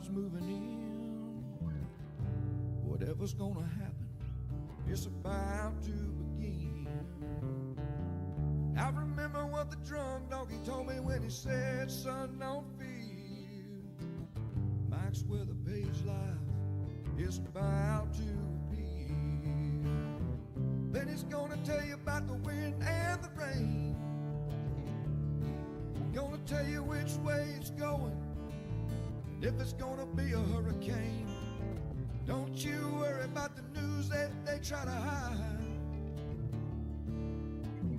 clouds moving in. Whatever's gonna happen, it's about to begin. I remember what the drunk donkey told me when he said, son, don't fear. Mike's where the page life is about to appear. Then he's gonna tell you about the wind and the rain. Gonna tell you which way it's going, and if it's gonna be a hurricane. Don't you worry about the news that they try to hide.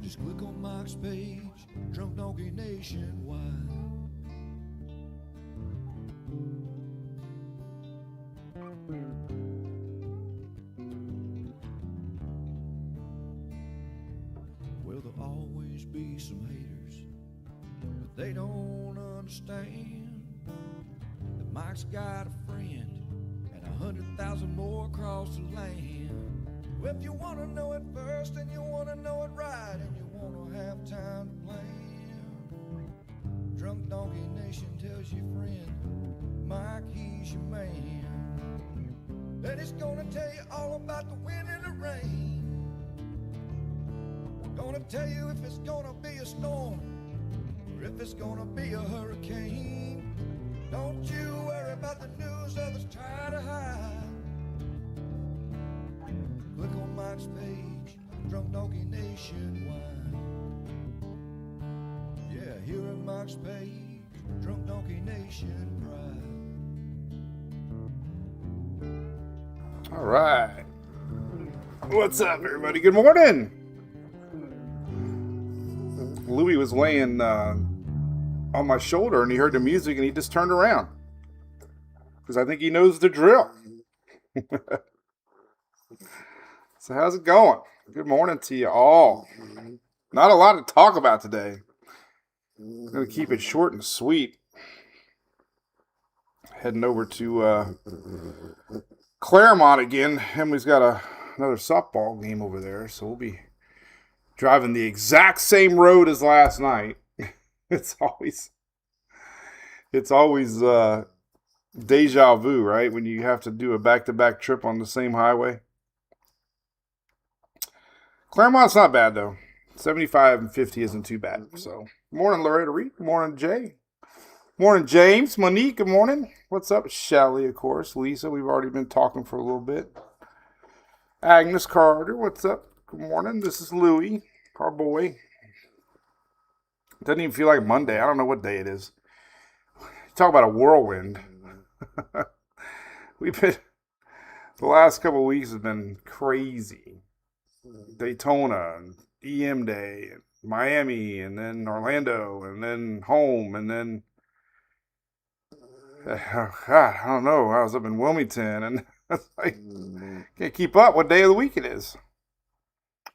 Just click on Mike's page, Drunk Donkey Nationwide. Well, there'll always be some haters, but they don't understand that Mike's got a friend and 100,000 more across the land. Well, if you want to know it first and you want to know it right and you want to have time to plan, Drunk Donkey Nation tells your friend Mike, he's your man. Then he's gonna tell you all about the wind and the rain. Gonna tell you if it's gonna be a storm or if it's gonna be a hurricane. Don't you worry about the news others try to hide. Click on Mike's page, Drunk Donkey Nationwide. Yeah, here at Mike's page, Drunk Donkey Nation Pride. All right. What's up, everybody? Good morning. Louis was laying on my shoulder and he heard the music and he just turned around because I think he knows the drill. So how's it going? Good morning to you all. Not a lot to talk about today. I'm going to keep it short and sweet. Heading over to Claremont again. Emily's got another softball game over there, so we'll be driving the exact same road as last night. It's always deja vu, right? When you have to do a back-to-back trip on the same highway. Claremont's not bad, though. 75 and 50 isn't too bad. So, morning, Loretta Reed. Good morning, Jay. Morning, James. Monique, good morning. What's up? Shelly, of course. Lisa, we've already been talking for a little bit. Agnes Carter, what's up? Good morning. This is Louie, our boy. Doesn't even feel like Monday. I don't know what day it is. Talk about a whirlwind. The last couple of weeks have been crazy. Daytona, and EM Day, and Miami, and then Orlando, and then home, and then, God, I don't know. I was up in Wilmington, and I can't keep up what day of the week it is.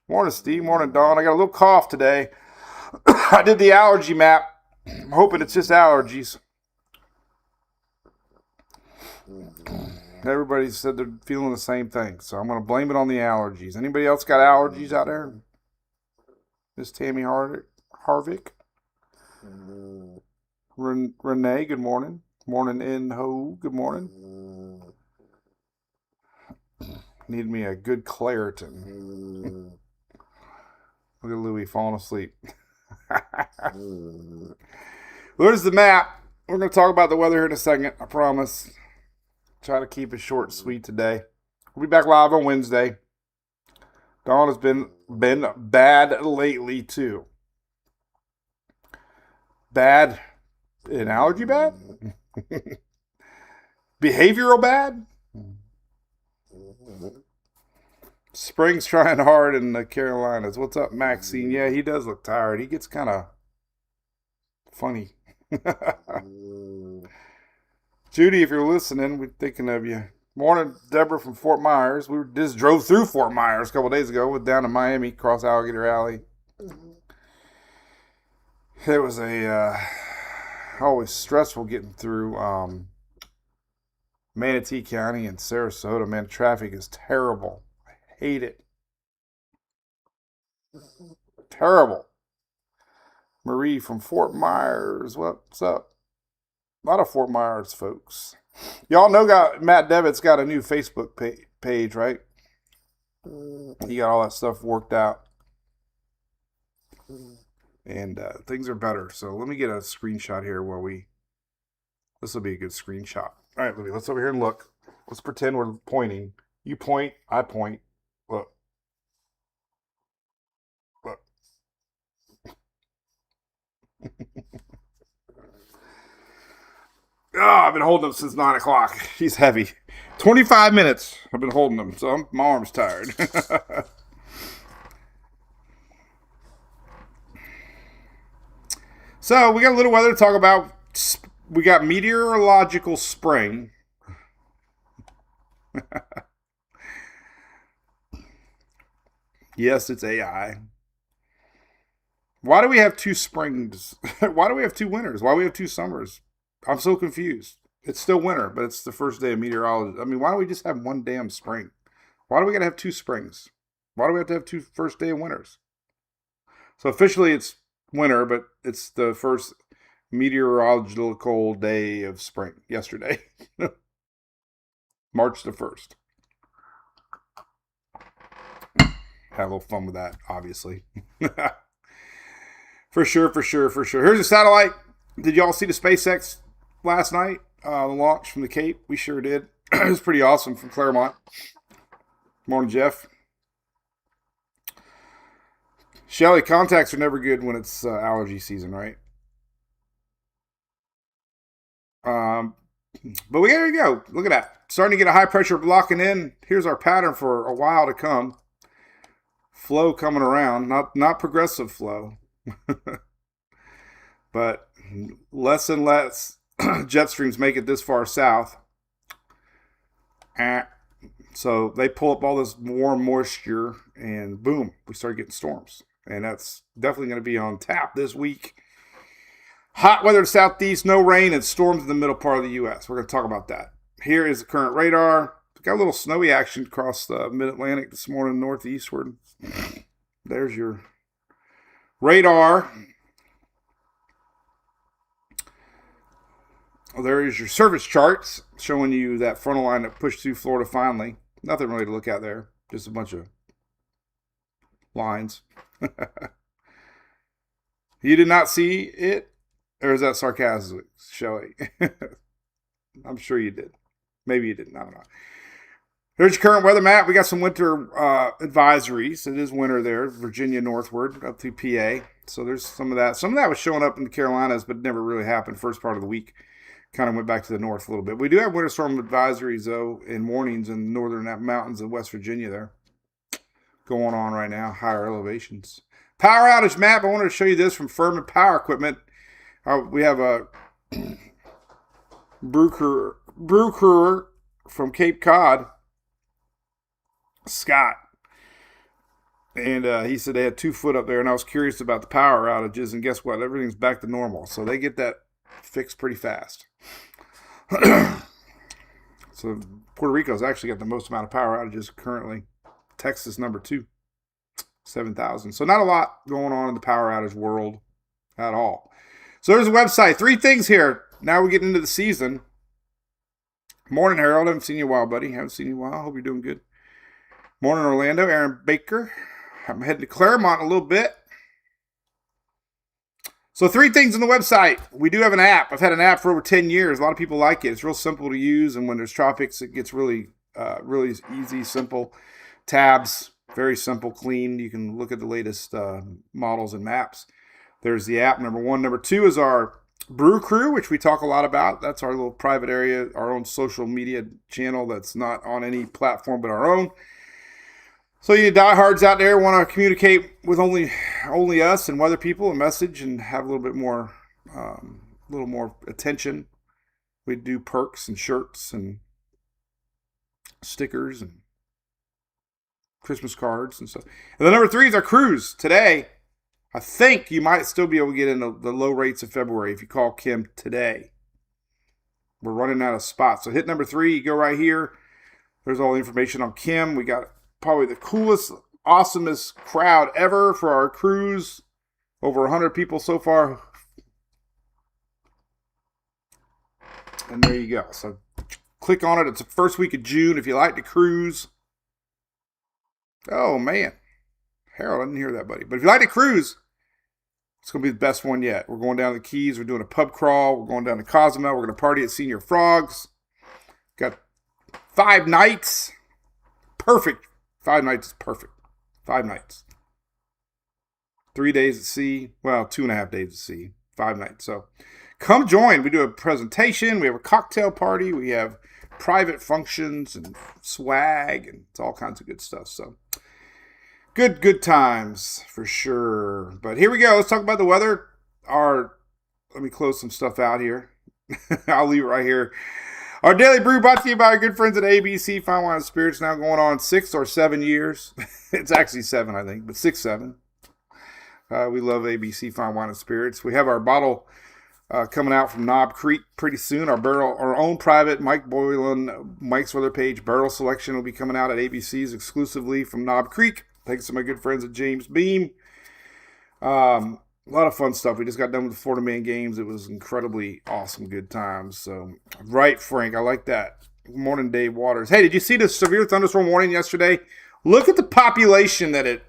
Morning, Steve. Morning, Dawn. I got a little cough today. I did the allergy map. I'm hoping it's just allergies. Everybody said they're feeling the same thing, so I'm going to blame it on the allergies. Anybody else got allergies out there? Miss Tammy Harvick? Renee, good morning. Morning, In-Ho, good morning. Need me a good Claritin. Look at Louie falling asleep. There's the map. We're going to talk about the weather here in a second, I promise. Try to keep it short and sweet today. We'll be back live on Wednesday. Dawn has been bad lately, too. Bad? An allergy bad? Behavioral bad? Spring's trying hard in the Carolinas. What's up, Maxine? Yeah, he does look tired. He gets kind of funny. Judy, if you're listening, we're thinking of you. Morning, Deborah from Fort Myers. We just drove through Fort Myers a couple days ago. Went down to Miami, across Alligator Alley. It was always stressful getting through Manatee County and Sarasota. Man, traffic is terrible. I hate it. Terrible. Marie from Fort Myers. What's up? A lot of Fort Myers folks. Y'all know Matt Devitt's got a new Facebook page, right? He got all that stuff worked out. And things are better. So let me get a screenshot here this will be a good screenshot. All right, let's over here and look. Let's pretend we're pointing. You point, I point. Look. Look. I've been holding them since 9 o'clock. He's heavy. 25 minutes I've been holding them, so my arm's tired. So we got a little weather to talk about. We got meteorological spring. Yes, it's AI. Why do we have 2 springs? Why do we have 2 winters? Why do we have 2 summers? I'm so confused. It's still winter, but it's the first day of meteorology. I mean, why don't we just have one damn spring? Why do we got to have 2 springs? Why do we have to have 2 first day of winters? So officially it's winter, but it's the first meteorological day of spring, yesterday. March the 1st. Have a little fun with that, obviously. For sure. Here's a satellite. Did y'all see the SpaceX last night? The launch from the Cape? We sure did. It was pretty awesome from Claremont. Morning, Jeff. Shelly, contacts are never good when it's allergy season, right? But there you go. Look at that. Starting to get a high pressure blocking in. Here's our pattern for a while to come. Flow coming around. Not progressive flow. But less and less jet streams make it this far south. So they pull up all this warm moisture and boom, we start getting storms. And that's definitely going to be on tap this week. Hot weather to southeast, no rain, and storms in the middle part of the U.S. We're going to talk about that. Here is the current radar. We've got a little snowy action across the mid-Atlantic this morning, northeastward. There's your radar. There is your service charts showing you that frontal line that pushed through Florida finally. Nothing really to look at there. Just a bunch of lines. You did not see it? Or is that sarcasm, Shelly? I'm sure you did. Maybe you didn't. I don't know. Here's your current weather map. We got some winter advisories. It is winter there, Virginia northward up through PA. So there's some of that. Some of that was showing up in the Carolinas, but never really happened first part of the week. Kind of went back to the north a little bit. We do have winter storm advisories, though, in warnings in the northern mountains of West Virginia there. Going on right now, higher elevations. Power outage map. I wanted to show you this from Furman Power Equipment. We have a brew crew from Cape Cod, Scott. And he said they had 2 foot up there, and I was curious about the power outages, and guess what? Everything's back to normal. So they get that fixed pretty fast. So Puerto Rico's actually got the most amount of power outages currently. Texas number 2, 7,000. So not a lot going on in the power outage world at all. So there's a website. 3 things here. Now we get into the season. Morning, Harold. Haven't seen you in a while, buddy. Haven't seen you in a while. Hope you're doing good. Morning, Orlando. Aaron Baker. I'm heading to Claremont in a little bit. So 3 things on the website. We do have an app. I've had an app for over 10 years. A lot of people like it. It's real simple to use, and when there's tropics, it gets really easy, simple. Tabs, very simple, clean. You can look at the latest models and maps. There's the app, number 1. Number 2 is our Brew Crew, which we talk a lot about. That's our little private area, our own social media channel that's not on any platform but our own. So you diehards out there want to communicate with only us and weather people and message and have a little bit more, attention. We do perks and shirts and stickers and Christmas cards and stuff. And then number 3 is our cruise. Today, I think you might still be able to get in the low rates of February if you call Kim today. We're running out of spots. So hit number 3, you go right here. There's all the information on Kim. We got probably the coolest, awesomest crowd ever for our cruise. Over 100 people so far. And there you go. So Click on it. It's the first week of June if you like to cruise. Oh, man. Harold, I didn't hear that, buddy. But if you like to cruise, it's going to be the best one yet. We're going down to the Keys. We're doing a pub crawl. We're going down to Cozumel. We're going to party at Senior Frogs. Got 5 nights. Perfect. 5 nights is perfect. 5 nights. 3 days at sea. Well, 2.5 days at sea. 5 nights. So come join. We do a presentation. We have a cocktail party. We have private functions and swag, and it's all kinds of good stuff. So good times for sure. But here we go. Let's talk about the weather. Let me close some stuff out here. I'll leave it right here. Our daily brew brought to you by our good friends at ABC Fine Wine and Spirits, now going on 6 or 7 years. It's actually 7, I think, but 6, 7. We love ABC Fine Wine and Spirits. We have our bottle coming out from Knob Creek pretty soon. Our own private Mike Boylan, Mike's Weather Page barrel selection will be coming out at ABC's exclusively from Knob Creek. Thanks to my good friends at James Beam. A lot of fun stuff. We just got done with the Florida Man games. It was incredibly awesome, good times. So, right, Frank, I like that. Good morning, Dave Waters. Hey, did you see the severe thunderstorm warning yesterday? Look at the population that it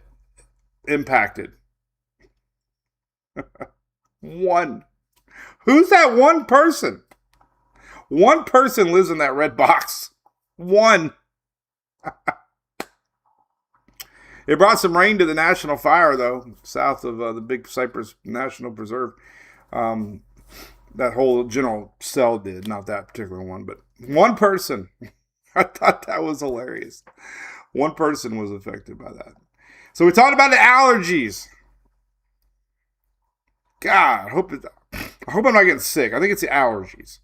impacted. 1. Who's that one person? One person lives in that red box. 1. It brought some rain to the National Fire, though, south of the Big Cypress National Preserve. That whole general cell did, not that particular one, but one person. I thought that was hilarious. One person was affected by that. So we talked about the allergies. God, I hope I'm not getting sick. I think it's the allergies.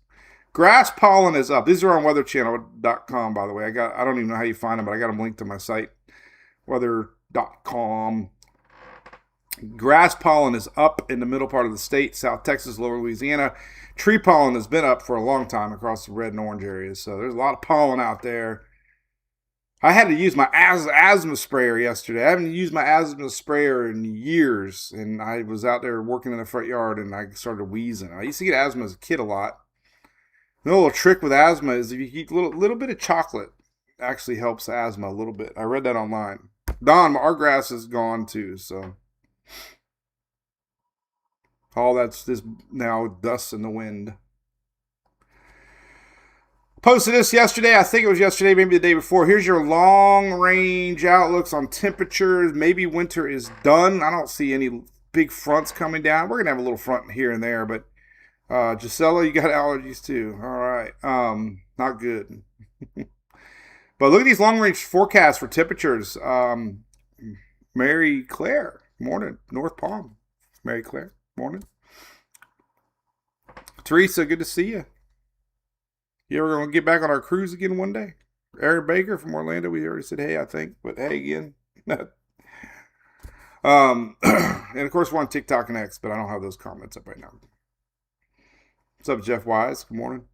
Grass pollen is up. These are on weatherchannel.com, by the way. I don't even know how you find them, but I got them linked to my site. Weather.com. Grass pollen is up in the middle part of the state, South Texas, Lower Louisiana. Tree pollen has been up for a long time across the red and orange areas, so there's a lot of pollen out there. I had to use my asthma sprayer yesterday. I haven't used my asthma sprayer in years, and I was out there working in the front yard, and I started wheezing. I used to get asthma as a kid a lot. The little trick with asthma is if you eat a little bit of chocolate, actually helps asthma a little bit. I read that online. Don, our grass is gone too, so all that's just now dust in the wind. Posted this yesterday. I think it was yesterday, maybe the day before. Here's your long-range outlooks on temperatures. Maybe winter is done. I don't see any big fronts coming down. We're going to have a little front here and there, but Gisela, you got allergies too. All right. Not good. But look at these long-range forecasts for temperatures. Mary Claire, morning. North Palm. Mary Claire, morning. Teresa, good to see you. You ever going to get back on our cruise again one day? Aaron Baker from Orlando, we already said hey, I think. But hey again. And of course, we're on TikTok and X, but I don't have those comments up right now. What's up, Jeff Wise? Good morning.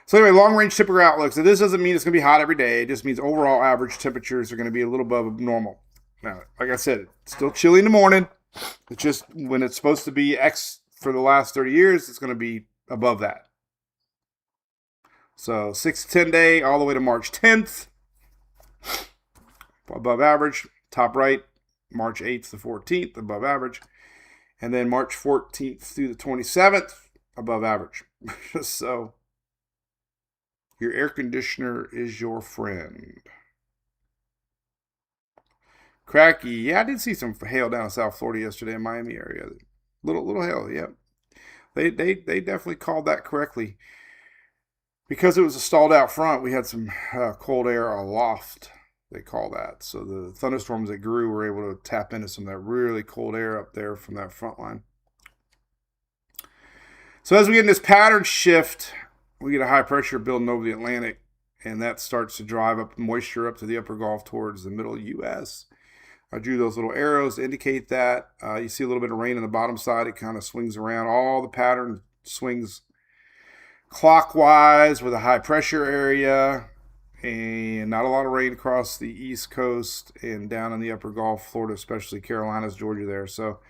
So anyway, long-range temperature outlook. So this doesn't mean it's going to be hot every day. It just means overall average temperatures are going to be a little above normal. Now, like I said, it's still chilly in the morning. It's just when it's supposed to be X for the last 30 years, it's going to be above that. So 6 to 10 day all the way to March 10th. Above average. Top right, March 8th to 14th, above average. And then March 14th through the 27th, above average. So your air conditioner is your friend. Cracky. Yeah, I did see some hail down in South Florida yesterday in Miami area. Little hail, yeah. They definitely called that correctly. Because it was a stalled out front, we had some cold air aloft, they call that. So the thunderstorms that grew were able to tap into some of that really cold air up there from that front line. So as we get in this pattern shift, we get a high pressure building over the Atlantic, and that starts to drive up moisture up to the upper Gulf towards the middle U.S. I drew those little arrows to indicate that. You see a little bit of rain on the bottom side. It kind of swings around. All the pattern swings clockwise with a high pressure area, and not a lot of rain across the East Coast and down in the upper Gulf, Florida, especially Carolinas, Georgia there. So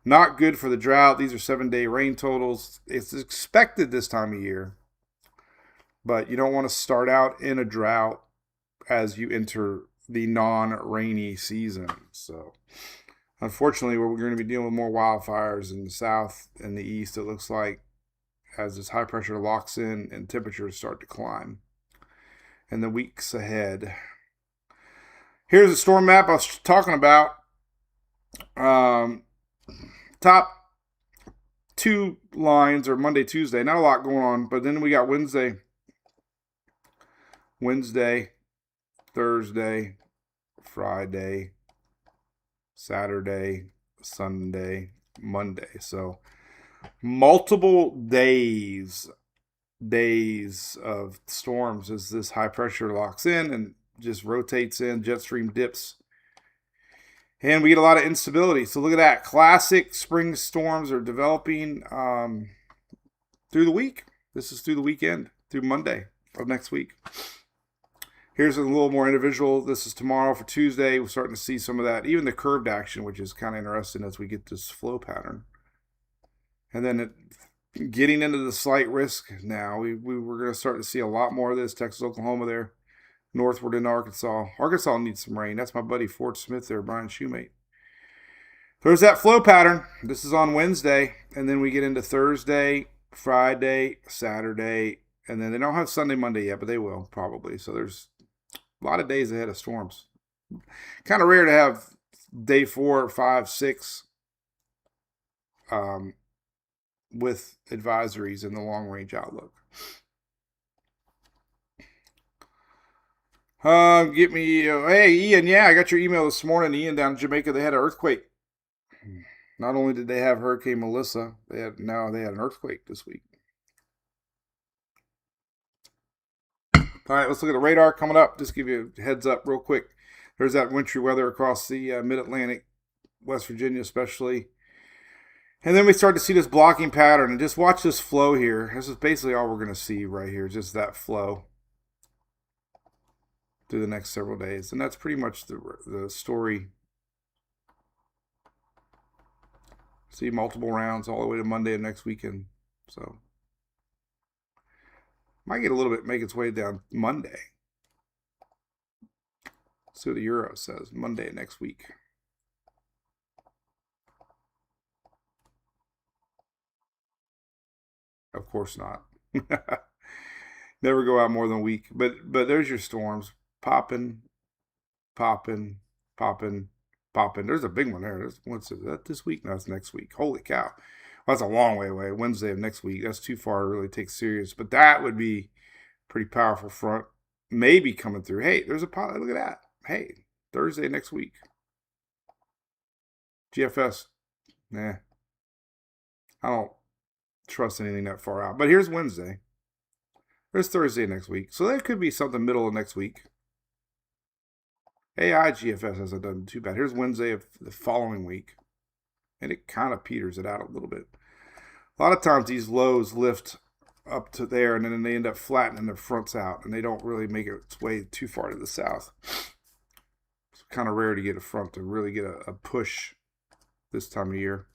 not good for the drought. These are 7-day rain totals. It's expected this time of year but you don't want to start out in a drought as you enter the non-rainy season. So unfortunately, we're going to be dealing with more wildfires in the south and the east, it looks like, as this high pressure locks in and temperatures start to climb in the weeks ahead. Here's the storm map I was talking about. Top two lines are Monday, Tuesday. Not a lot going on, but then we got Wednesday, Thursday, Friday, Saturday, Sunday, Monday. So multiple days of storms as this high pressure locks in and just rotates in, jet stream dips. And we get a lot of instability. So look at that. Classic spring storms are developing through the week. This is through the weekend, through Monday of next week. Here's a little more individual. This is tomorrow for Tuesday. We're starting to see some of that. Even the curved action, which is kind of interesting as we get this flow pattern. And then getting into the slight risk now. We're going to start to see a lot more of this. Texas, Oklahoma there. Northward into Arkansas. Arkansas needs some rain. That's my buddy Fort Smith there, Brian Shoemate. There's that flow pattern. This is on Wednesday. And then we get into Thursday, Friday, Saturday. And then they don't have Sunday, Monday yet, but they will probably. So there's a lot of days ahead of storms. Kind of rare to have day 4, 5, 6 with advisories in the long range outlook. Hey, Ian, yeah, I got your email this morning. Ian, down in Jamaica, they had an earthquake. Not only did they have Hurricane Melissa, they had an earthquake this week. All right, let's look at the radar coming up. Just give you a heads up real quick. There's that wintry weather across the mid-Atlantic, West Virginia especially. And then we start to see this blocking pattern. And just watch this flow here. This is basically all we're going to see right here, just that flow through the next several days. And that's pretty much the story. See multiple rounds all the way to Monday of next weekend. So might get a little bit, make its way down Monday. See what the Euro says. Monday next week. Of course not. Never go out more than a week. But there's your storms. Popping. There's a big one there. What's that this week? No, it's next week. Holy cow. Well, that's a long way away. Wednesday of next week. That's too far to really take serious. But that would be pretty powerful front. Maybe coming through. Hey, there's a pilot. Look at that. Hey, Thursday next week. GFS. Nah. I don't trust anything that far out. But here's Wednesday. There's Thursday next week. So that could be something middle of next week. AI GFS hasn't done too bad. Here's Wednesday of the following week. And it kind of peters it out a little bit. A lot of times these lows lift up to there and then they end up flattening their fronts out. And they don't really make its way too far to the south. It's kind of rare to get a front to really get a push this time of year.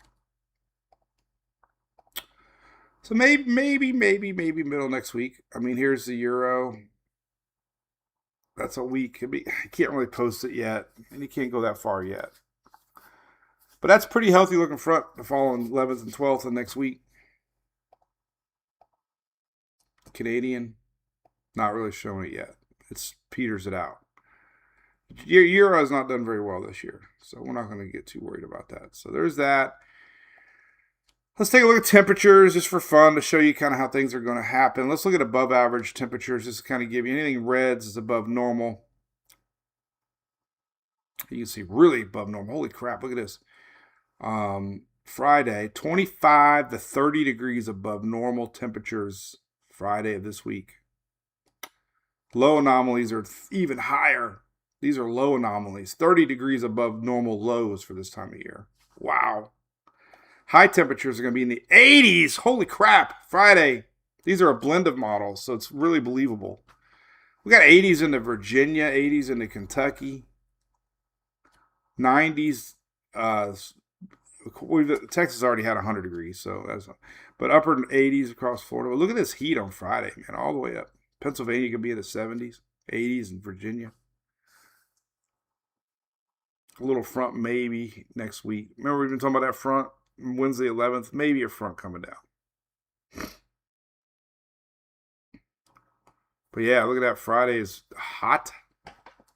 So maybe middle next week. I mean, here's the Euro. That's a week. I can't really post it yet, and you can't go that far yet. But that's pretty healthy looking front the following 11th and 12th of next week. Canadian, not really showing it yet. It's peters it out. Euro has not done very well this year, so we're not going to get too worried about that. So there's that. Let's take a look at temperatures just for fun to show you kind of how things are going to happen. Let's look at above average temperatures just to kind of give you anything reds is above normal. You can see really above normal. Holy crap, look at this. Friday, 25 to 30 degrees above normal temperatures Friday of this week. Low anomalies are even higher. These are low anomalies. 30 degrees above normal lows for this time of year. Wow. High temperatures are going to be in the 80s. Holy crap. Friday. These are a blend of models, so it's really believable. We got 80s into Virginia, 80s into Kentucky, 90s. Texas already had 100 degrees, so but upper 80s across Florida. But look at this heat on Friday, man, all the way up. Pennsylvania could be in the 70s, 80s in Virginia. A little front maybe next week. Remember we've been talking about that front Wednesday 11th? Maybe a front coming down. But yeah, look at that. Friday is hot.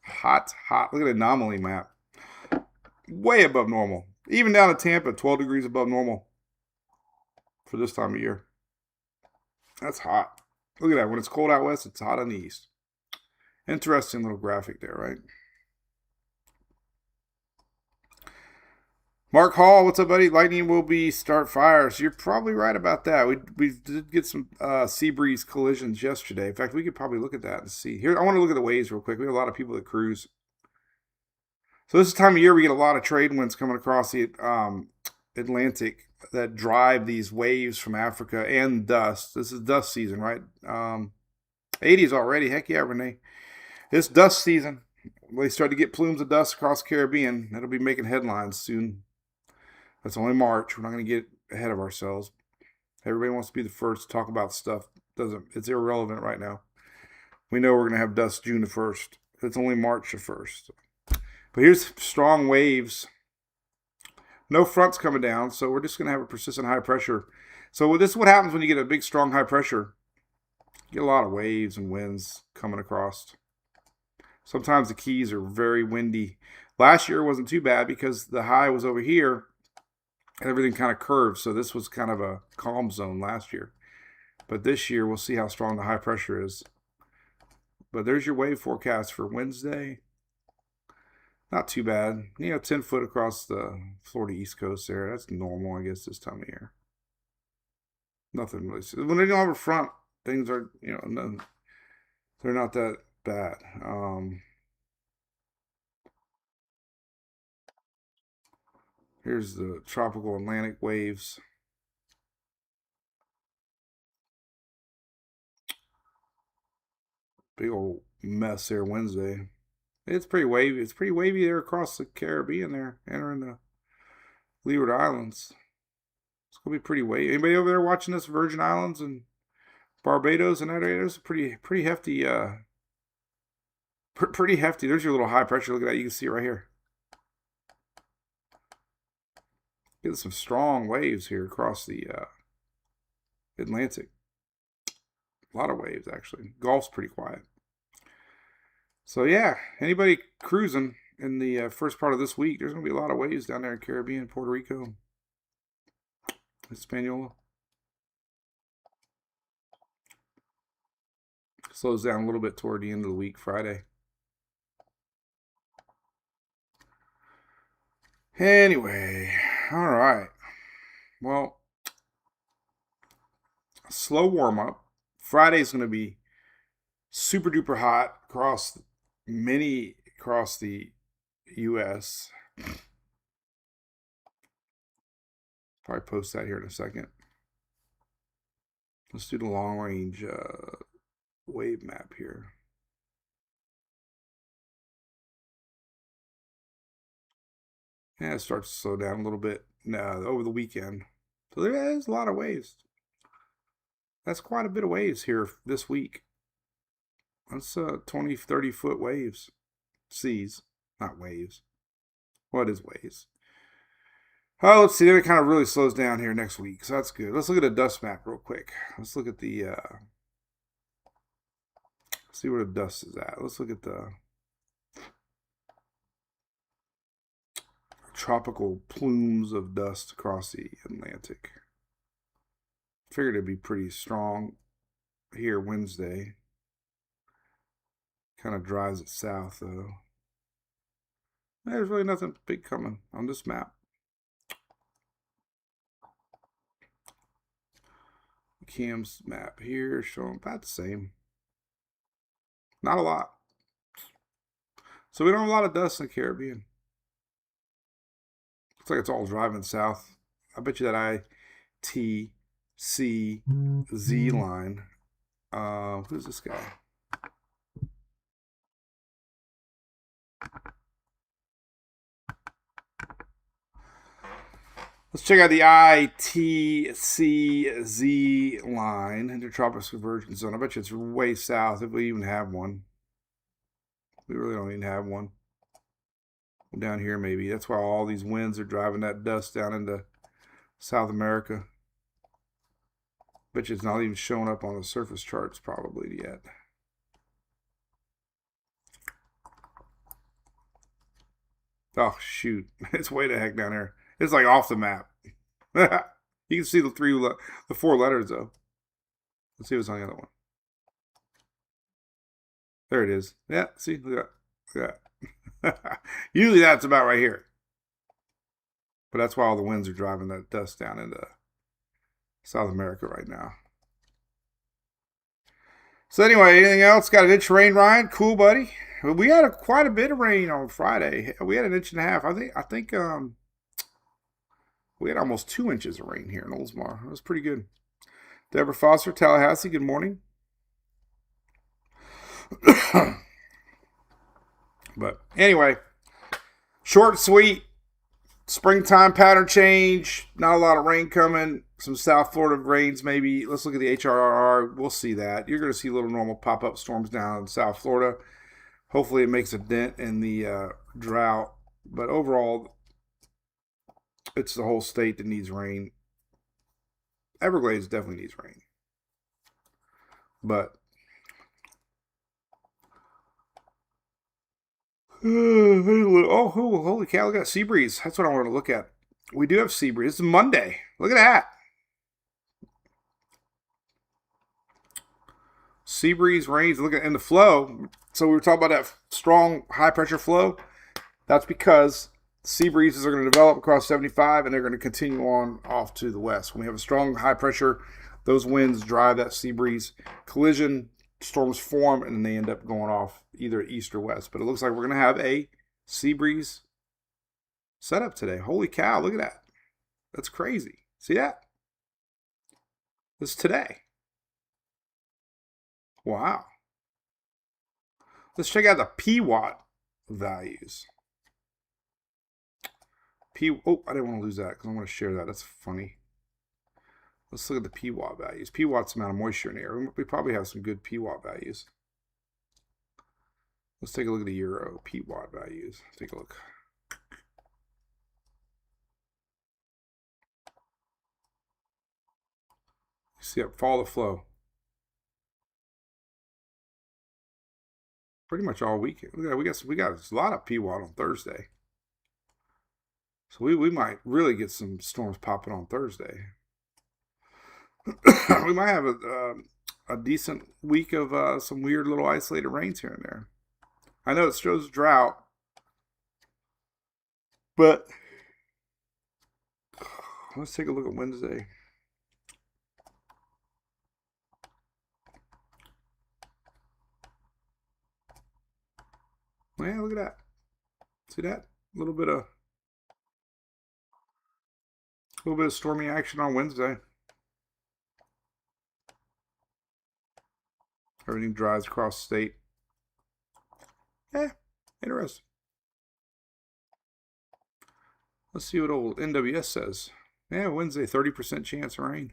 Hot, hot. Look at the anomaly map. Way above normal. Even down in Tampa, 12 degrees above normal for this time of year. That's hot. Look at that. When it's cold out west, it's hot on the east. Interesting little graphic there, right? Mark Hall, what's up, buddy? Lightning will be start fires. You're probably right about that. We did get some sea breeze collisions yesterday. In fact, we could probably look at that and see. Here, I want to look at the waves real quick. We have a lot of people that cruise. So this time of year, we get a lot of trade winds coming across the Atlantic that drive these waves from Africa and dust. This is dust season, right? 80s already. Heck yeah, Renee. It's dust season. They start to get plumes of dust across the Caribbean. That'll be making headlines soon. That's only March. We're not going to get ahead of ourselves. Everybody wants to be the first to talk about stuff. It's irrelevant right now. We know we're going to have dust June the 1st. It's only March the 1st. But here's strong waves. No fronts coming down, so we're just going to have a persistent high pressure. So this is what happens when you get a big, strong high pressure. You get a lot of waves and winds coming across. Sometimes the Keys are very windy. Last year wasn't too bad because the high was over here. And everything kind of curved, so this was kind of a calm zone last year. But this year, we'll see how strong the high pressure is. But there's your wave forecast for Wednesday. Not too bad. 10 foot across the Florida East Coast there. That's normal, I guess, this time of year. Nothing really. When they don't have a front, things are, they're not that bad. Here's the tropical Atlantic waves. Big old mess there Wednesday. It's pretty wavy. It's pretty wavy there across the Caribbean there, entering the Leeward Islands. It's going to be pretty wavy. Anybody over there watching this? Virgin Islands and Barbados and that area? There's a pretty hefty, pretty hefty. There's your little high pressure. Look at that. You can see it right here. Get some strong waves here across the Atlantic. A lot of waves, actually. Gulf's pretty quiet. So, yeah, anybody cruising in the first part of this week, there's going to be a lot of waves down there in Caribbean, Puerto Rico, Hispaniola. Slows down a little bit toward the end of the week, Friday. Anyway, all right. Well, slow warm-up. Friday's going to be super duper hot across the U.S. Probably post that here in a second. Let's do the long range wave map here. Yeah, it starts to slow down a little bit over the weekend. So there's a lot of waves. That's quite a bit of waves here this week. That's 20, 30 foot waves. Seas, not waves. What is waves? Oh, let's see. Then it kind of really slows down here next week. So that's good. Let's look at a dust map real quick. Let's look at the, see where the dust is at. Let's look at the tropical plumes of dust across the Atlantic. Figured it'd be pretty strong here Wednesday. Kind of drives it south, though. There's really nothing big coming on this map. Cam's map here showing about the same. Not a lot. So we don't have a lot of dust in the Caribbean. Looks like it's all driving south. I bet you that ITCZ line. Who's this guy? Let's check out the ITCZ line, Intertropical Convergence Zone. I bet you it's way south if we even have one. We really don't even have one. Down here, maybe. That's why all these winds are driving that dust down into South America. Bet you it's not even showing up on the surface charts probably yet. Oh, shoot. It's way the heck down there. It's like off the map. You can see the four letters, though. Let's see what's on the other one. There it is. Yeah, see? Look at that. Look at that. Usually that's about right here. But that's why all the winds are driving that dust down into South America right now. So anyway, anything else? Got an inch of rain, Ryan? Cool, buddy. We had quite a bit of rain on Friday. We had an inch and a half. I think we had almost 2 inches of rain here in Oldsmar. It was pretty good. Deborah Foster, Tallahassee. Good morning. But anyway, short and sweet. Springtime pattern change. Not a lot of rain coming. Some South Florida rains maybe. Let's look at the HRR. We'll see that. You're going to see little normal pop-up storms down in South Florida. Hopefully it makes a dent in the drought. But overall, it's the whole state that needs rain. Everglades definitely needs rain. But oh, holy cow, look at that sea breeze. That's what I wanted to look at. We do have sea breeze. It's Monday. Look at that. Sea breeze, rains, look at in the flow. So we were talking about that strong high pressure flow. That's because sea breezes are going to develop across 75 and they're going to continue on off to the west. When we have a strong high pressure, those winds drive that sea breeze. Collision storms form and then they end up going off either east or west. But it looks like we're going to have a sea breeze setup today. Holy cow, look at that. That's crazy. See that? This is today. Wow. Let's check out the PWatt values. Oh, I didn't want to lose that because I want to share that. That's funny. Let's look at the PWatt values. PWatt's the amount of moisture in the air. We probably have some good PWatt values. Let's take a look at the Euro PWatt values. Take a look. See up, follow the flow. Pretty much all weekend. We got a lot of PWatt on Thursday. So we might really get some storms popping on Thursday. We might have a decent week of some weird little isolated rains here and there. I know it shows drought, but let's take a look at Wednesday. Yeah, look at that. See that? A little bit of stormy action on Wednesday. Everything dries across the state. Interesting. Let's see what old NWS says. Yeah, Wednesday, 30% chance of rain.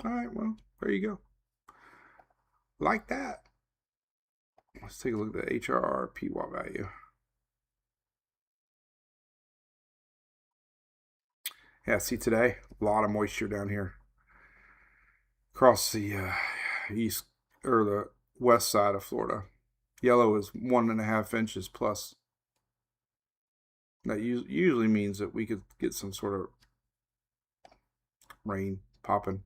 All right, well, there you go. Like that. Let's take a look at the HRR PWatt value. Yeah, see today, a lot of moisture down here. Across the east or the west side of Florida. Yellow is 1.5 inches plus. That usually means that we could get some sort of rain popping.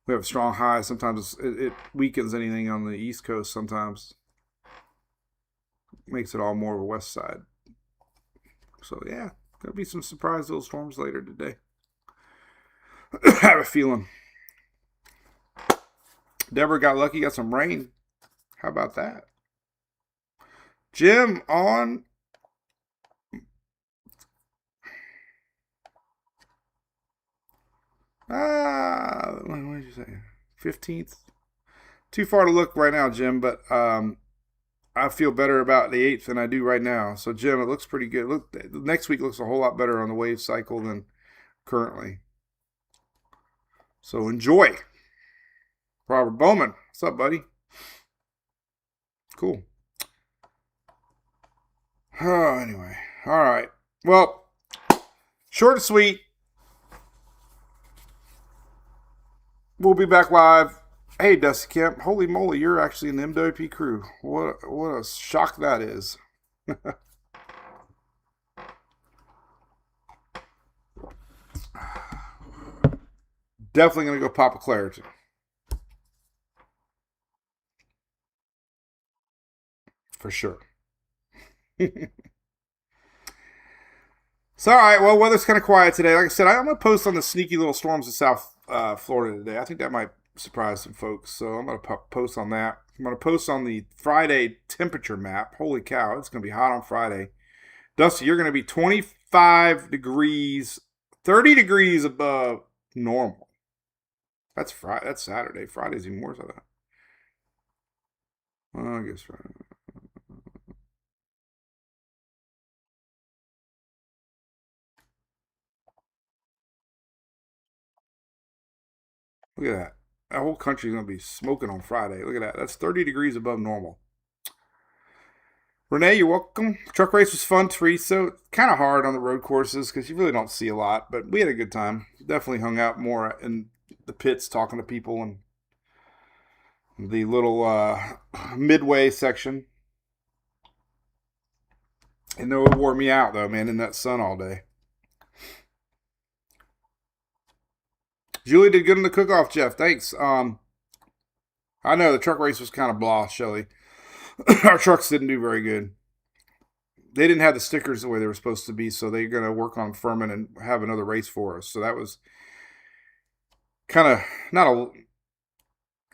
We have a strong high. Sometimes it weakens anything on the east coast. Sometimes makes it all more of a west side. So yeah, gonna be some surprise little storms later today. I have a feeling. Deborah got lucky, got some rain. How about that? Jim on. What did you say? 15th. Too far to look right now, Jim, but I feel better about the 8th than I do right now. So, Jim, it looks pretty good. Look, next week looks a whole lot better on the wave cycle than currently. So enjoy. Robert Bowman, what's up, buddy? Cool. Oh, anyway, all right. Well, short and sweet. We'll be back live. Hey, Dusty Kemp. Holy moly, you're actually in the MWP crew. What a shock that is. Definitely going to go pop a Claritin. For sure. So, all right. Well, weather's kind of quiet today. Like I said, I'm going to post on the sneaky little storms in South Florida today. I think that might surprise some folks. So I'm going to post on that. I'm going to post on the Friday temperature map. Holy cow, it's going to be hot on Friday. Dusty, you're going to be 25 degrees, 30 degrees above normal. That's Friday. That's Saturday. Friday's even worse than that. Well, I guess Friday. Look at that. That whole country's going to be smoking on Friday. Look at that. That's 30 degrees above normal. Renee, you're welcome. Truck race was fun, Teresa. Kind of hard on the road courses because you really don't see a lot, but we had a good time. Definitely hung out more in the pits talking to people and the little midway section. And no, it wore me out, though, man, in that sun all day. Julie did good in the cook-off, Jeff. Thanks. I know the truck race was kind of blah, Shelly. Our trucks didn't do very good. They didn't have the stickers the way they were supposed to be, so they're going to work on Furman and have another race for us. So that was kind of not a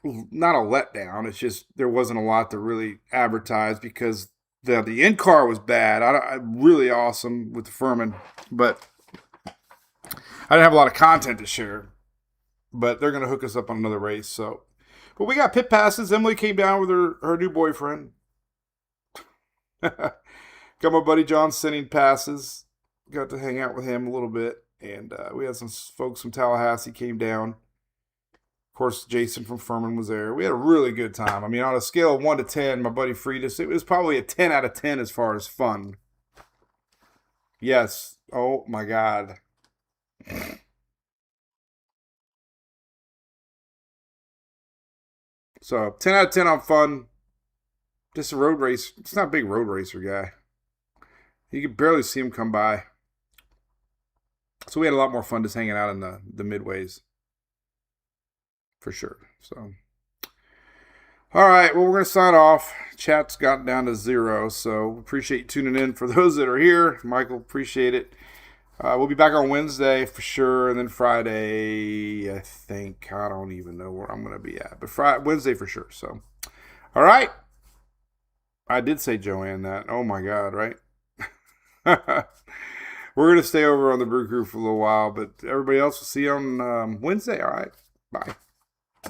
letdown. It's just there wasn't a lot to really advertise because the in-car was bad. Really awesome with the Furman, but I didn't have a lot of content to share. But they're going to hook us up on another race. So, but we got pit passes. Emily came down with her new boyfriend. Got my buddy John sending passes. Got to hang out with him a little bit. And we had some folks from Tallahassee came down. Of course, Jason from Furman was there. We had a really good time. I mean, on a scale of 1 to 10, my buddy Friedis, it was probably a 10 out of 10 as far as fun. Yes. Oh, my God. So, 10 out of 10 on fun. Just a road race. It's not a big road racer guy. You could barely see him come by. So we had a lot more fun just hanging out in the midways. For sure. So, all right. Well, we're going to sign off. Chat's gotten down to 0. So, appreciate you tuning in. For those that are here, Michael, appreciate it. We'll be back on Wednesday for sure. And then Friday, I think. I don't even know where I'm going to be at. But Wednesday for sure. So, all right. I did say Joanne that. Oh, my God, right? We're going to stay over on the Brew Crew for a little while. But everybody else will see you on Wednesday. All right. Bye.